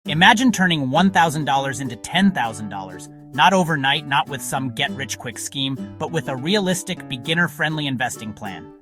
Imagine turning $1,000 into $10,000, not overnight, not with some get-rich-quick scheme, but with a realistic, beginner-friendly investing plan.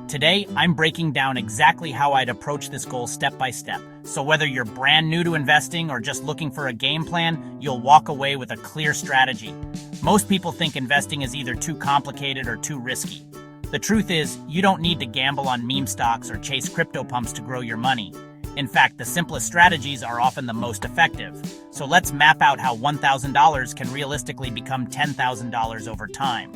Today, I'm breaking down exactly how I'd approach this goal step by step. So whether you're brand new to investing or just looking for a game plan, you'll walk away with a clear strategy. Most people think investing is either too complicated or too risky. The truth is, you don't need to gamble on meme stocks or chase crypto pumps to grow your money. In fact, the simplest strategies are often the most effective. So let's map out how $1,000 can realistically become $10,000 over time.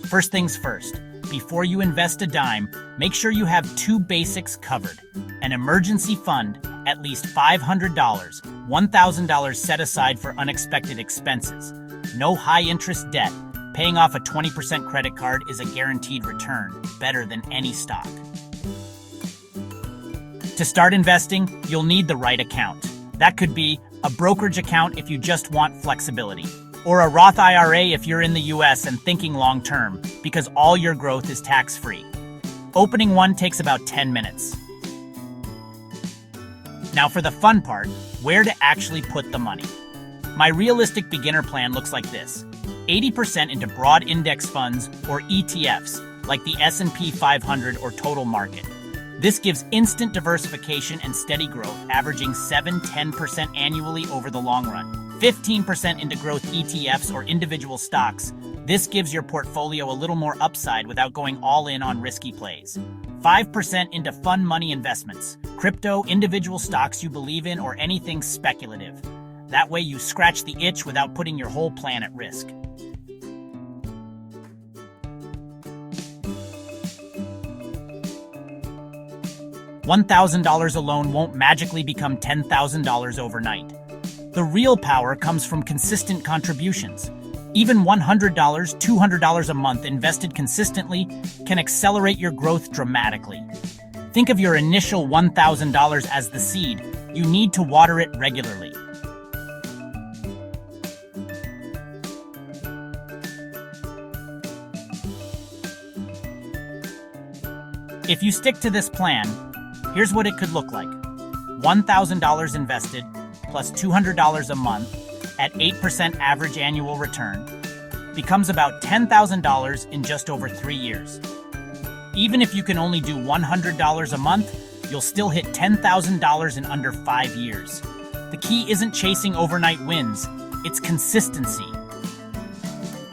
First things first, before you invest a dime, make sure you have two basics covered. An emergency fund, at least $500, $1,000 set aside for unexpected expenses. No high-interest debt. Paying off a 20% credit card is a guaranteed return, better than any stock. To start investing, you'll need the right account. That could be a brokerage account if you just want flexibility, or a Roth IRA if you're in the US and thinking long-term, because all your growth is tax-free. Opening one takes about 10 minutes. Now for the fun part, where to actually put the money. My realistic beginner plan looks like this. 80% into broad index funds or ETFs, like the S&P 500 or total market. This gives instant diversification and steady growth, averaging 7-10% annually over the long run. 15% into growth ETFs or individual stocks. This gives your portfolio a little more upside without going all in on risky plays. 5% into fun money investments, crypto, individual stocks you believe in, or anything speculative. That way you scratch the itch without putting your whole plan at risk. $1,000 alone won't magically become $10,000 overnight. The real power comes from consistent contributions. Even $100, $200 a month invested consistently can accelerate your growth dramatically. Think of your initial $1,000 as the seed. You need to water it regularly. If you stick to this plan, here's what it could look like. $1,000 invested plus $200 a month at 8% average annual return becomes about $10,000 in just over 3 years. Even if you can only do $100 a month, you'll still hit $10,000 in under 5 years. The key isn't chasing overnight wins, it's consistency.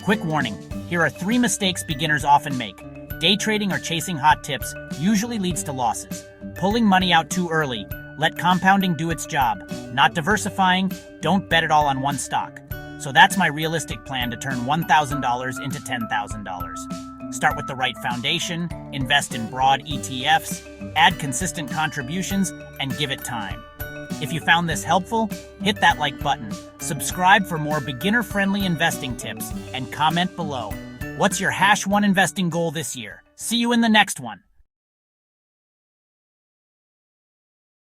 Quick warning, here are 3 mistakes beginners often make. Day trading or chasing hot tips usually leads to losses. Pulling money out too early. Let compounding do its job. Not diversifying. Don't bet it all on one stock. So that's my realistic plan to turn $1,000 into $10,000. Start with the right foundation, invest in broad ETFs, add consistent contributions, and give it time. If you found this helpful, hit that like button, subscribe for more beginner-friendly investing tips, and comment below. What's your #1 investing goal this year? See you in the next one.